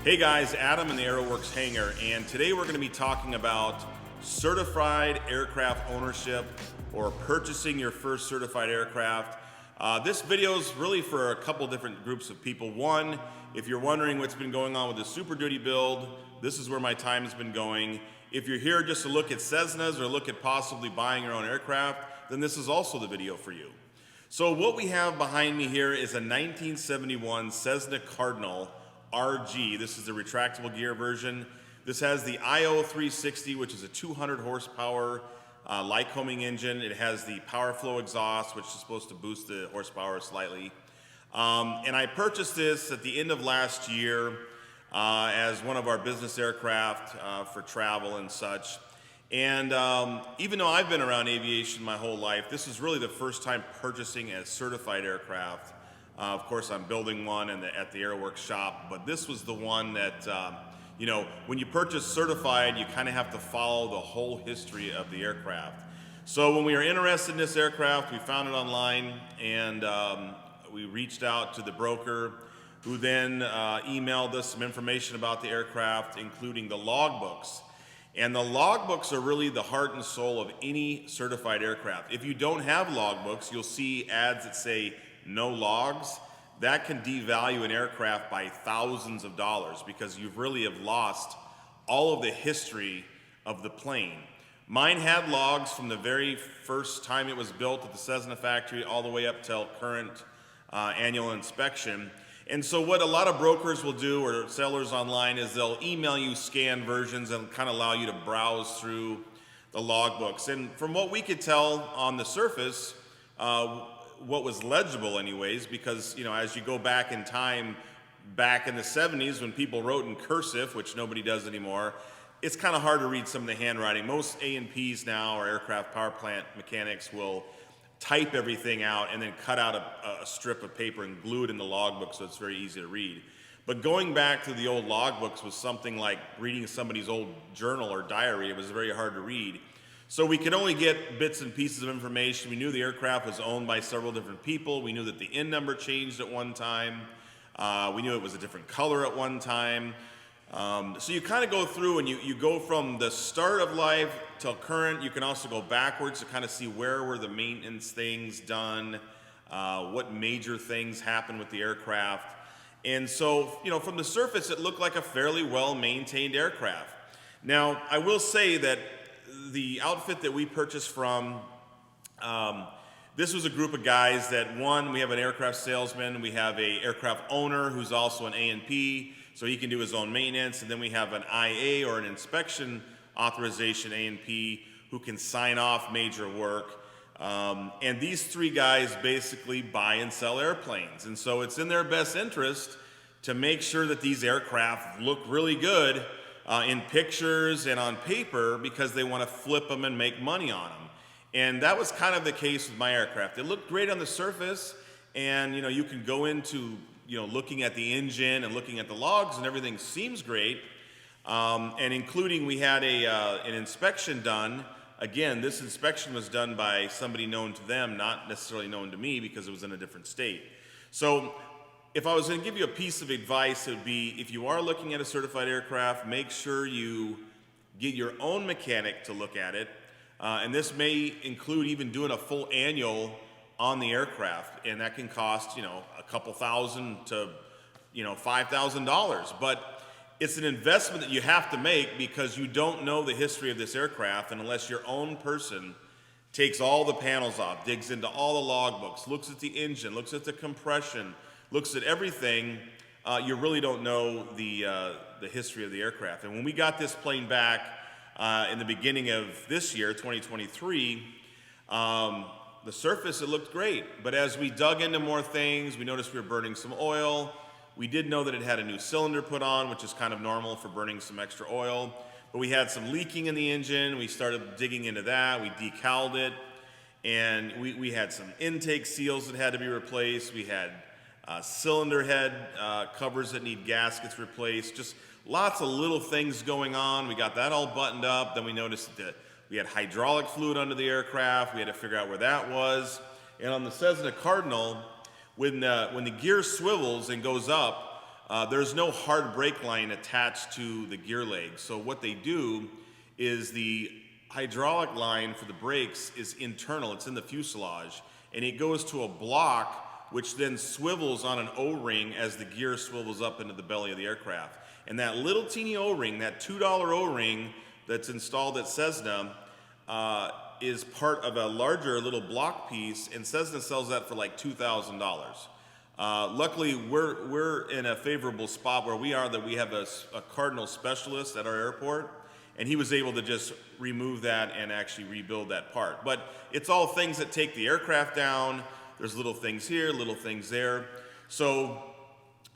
Hey guys, Adam in the Aeroworks Hangar, and today we're going to be talking about certified aircraft ownership or purchasing your first certified aircraft. This video is really for a couple different groups of people. One, if you're wondering what's been going on with the Super Duty build, this is where my time has been going. If you're here just to look at Cessnas or look at possibly buying your own aircraft, then this is also the video for you. So what we have behind me here is a 1971 Cessna Cardinal RG. This is the retractable gear version. This has the IO 360, which is a 200 horsepower Lycoming engine. It has the power flow exhaust, which is supposed to boost the horsepower slightly. And I purchased this at the end of last year as one of our business aircraft for travel and such. And even though I've been around aviation my whole life, this is really the first time purchasing a certified aircraft. Of course, I'm building one at the Aeroworks shop, but this was the one that, when you purchase certified, you kind of have to follow the whole history of the aircraft. So when we were interested in this aircraft, we found it online, and we reached out to the broker, who then emailed us some information about the aircraft, including the logbooks. And the logbooks are really the heart and soul of any certified aircraft. If you don't have logbooks, you'll see ads that say no logs. That can devalue an aircraft by thousands of dollars because you really have lost all of the history of the plane. Mine had logs from the very first time it was built at the Cessna factory all the way up till current annual inspection. And so what a lot of brokers will do, or sellers online, is they'll email you scanned versions and kind of allow you to browse through the logbooks. And from what we could tell on the surface, what was legible anyways, because as you go back in time, back in the 70s when people wrote in cursive, which nobody does anymore, it's kind of hard to read some of the handwriting. Most A&Ps now, or aircraft power plant mechanics, will type everything out and then cut out a strip of paper and glue it in the logbook so it's very easy to read. But going back to the old logbooks was something like reading somebody's old journal or diary. It was very hard to read. So we could only get bits and pieces of information. We knew the aircraft was owned by several different people. We knew that the N number changed at one time. We knew it was a different color at one time. So you kind of go through and you go from the start of life till current. You can also go backwards to kind of see where were the maintenance things done, what major things happened with the aircraft. And so, from the surface, it looked like a fairly well-maintained aircraft. Now, I will say that the outfit that we purchased from, this was a group of guys that, one, we have an aircraft salesman, we have an aircraft owner who's also an A&P, so he can do his own maintenance, and then we have an IA or an inspection authorization A&P who can sign off major work. And these three guys basically buy and sell airplanes, and so it's in their best interest to make sure that these aircraft look really good in pictures and on paper because they want to flip them and make money on them. And that was kind of the case with my aircraft. It looked great on the surface, and you can go into looking at the engine and looking at the logs, and everything seems great. And including, we had an inspection done. Again, this inspection was done by somebody known to them, not necessarily known to me because it was in a different state. So if I was going to give you a piece of advice, it would be, if you are looking at a certified aircraft, make sure you get your own mechanic to look at it. And this may include even doing a full annual on the aircraft, and that can cost, a couple thousand to, $5,000. But it's an investment that you have to make because you don't know the history of this aircraft, and unless your own person takes all the panels off, digs into all the logbooks, looks at the engine, looks at the compression, looks at everything, you really don't know the history of the aircraft. And when we got this plane back in the beginning of this year, 2023, the surface, it looked great. But as we dug into more things, we noticed we were burning some oil. We did know that it had a new cylinder put on, which is kind of normal for burning some extra oil. But we had some leaking in the engine. We started digging into that. We decaled it. And we had some intake seals that had to be replaced. We had cylinder head covers that need gaskets replaced. Just lots of little things going on. We got that all buttoned up. Then we noticed that we had hydraulic fluid under the aircraft. We had to figure out where that was. And on the Cessna Cardinal, when the gear swivels and goes up, there's no hard brake line attached to the gear leg. So what they do is the hydraulic line for the brakes is internal, it's in the fuselage, and it goes to a block which then swivels on an O-ring as the gear swivels up into the belly of the aircraft. And that little teeny O-ring, that $2 O-ring that's installed at Cessna, is part of a larger little block piece, and Cessna sells that for like $2,000. Luckily, we're in a favorable spot where we are, that we have a Cardinal specialist at our airport, and he was able to just remove that and actually rebuild that part. But it's all things that take the aircraft down. There's little things here, little things there. So,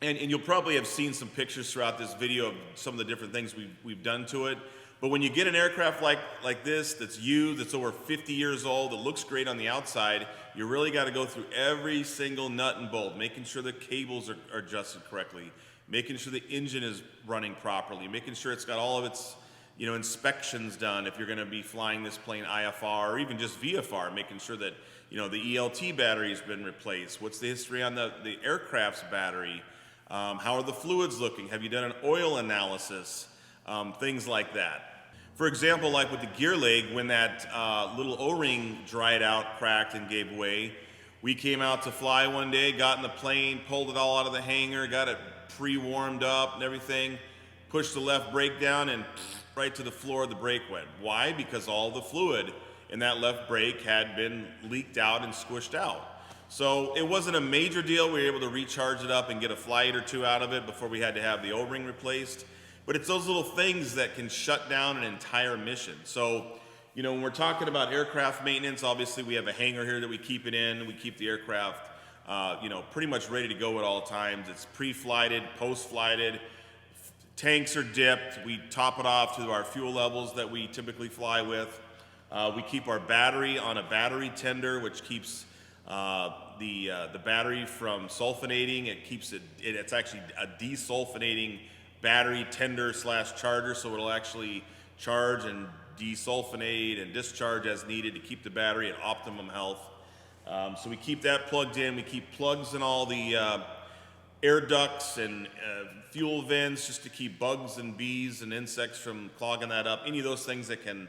and you'll probably have seen some pictures throughout this video of some of the different things we've done to it. But when you get an aircraft like this, that's used, that's over 50 years old, that looks great on the outside, you really got to go through every single nut and bolt, making sure the cables are adjusted correctly, making sure the engine is running properly, making sure it's got all of its inspections done if you're going to be flying this plane IFR or even just VFR, making sure that the ELT battery has been replaced. What's the history on the aircraft's battery? How are the fluids looking? Have you done an oil analysis? Things like that. For example, like with the gear leg, when that little O-ring dried out, cracked, and gave way, we came out to fly one day, got in the plane, pulled it all out of the hangar, got it pre-warmed up and everything, pushed the left brake down, and right to the floor the brake went. Why? Because all the fluid in that left brake had been leaked out and squished out. So it wasn't a major deal. We were able to recharge it up and get a flight or two out of it before we had to have the O-ring replaced. But it's those little things that can shut down an entire mission. So, when we're talking about aircraft maintenance, obviously we have a hangar here that we keep it in. We keep the aircraft, pretty much ready to go at all times. It's pre-flighted, post-flighted. Tanks are dipped. We top it off to our fuel levels that we typically fly with. We keep our battery on a battery tender, which keeps the battery from sulfonating. It's actually a desulfonating battery tender / charger, so it'll actually charge and desulfonate and discharge as needed to keep the battery at optimum health. So we keep that plugged in. We keep plugs in all the air ducts and fuel vents just to keep bugs and bees and insects from clogging that up. Any of those things that can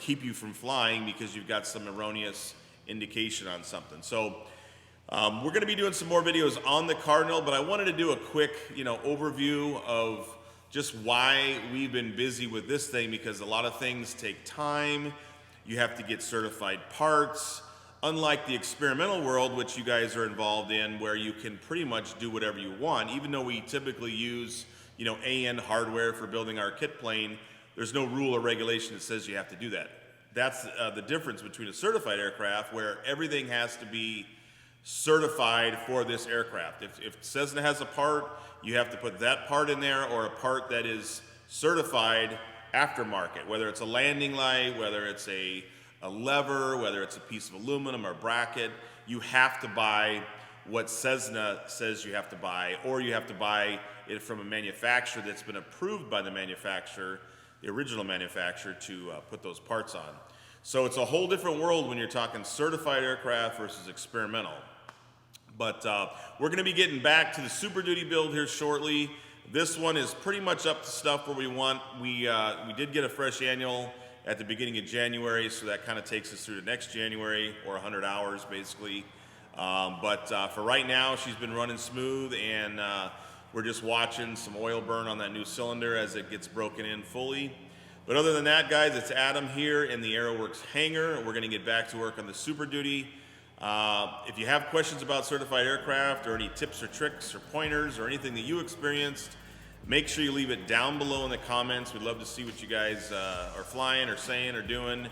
keep you from flying because you've got some erroneous indication on something. So we're going to be doing some more videos on the Cardinal, but I wanted to do a quick, overview of just why we've been busy with this thing, because a lot of things take time. You have to get certified parts. Unlike the experimental world, which you guys are involved in, where you can pretty much do whatever you want, even though we typically use, AN hardware for building our kit plane, there's no rule or regulation that says you have to do that. That's the difference between a certified aircraft, where everything has to be certified for this aircraft. If Cessna has a part, you have to put that part in there, or a part that is certified aftermarket, whether it's a landing light, whether it's a lever, whether it's a piece of aluminum or bracket. You have to buy what Cessna says you have to buy, or you have to buy it from a manufacturer that's been approved by the manufacturer, the original manufacturer, to put those parts on. So it's a whole different world when you're talking certified aircraft versus experimental. But we're going to be getting back to the Super Duty build here shortly. This one is pretty much up to stuff where we want. We did get a fresh annual at the beginning of January, so that kind of takes us through to next January, or 100 hours basically. But for right now, she's been running smooth, and we're just watching some oil burn on that new cylinder as it gets broken in fully. But other than that, guys, it's Adam here in the Aeroworks hangar. We're going to get back to work on the Super Duty. If you have questions about certified aircraft, or any tips or tricks or pointers or anything that you experienced, make sure you leave it down below in the comments. We'd love to see what you guys are flying or saying or doing.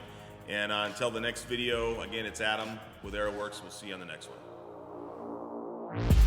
And until the next video, again, it's Adam with Aeroworks. We'll see you on the next one.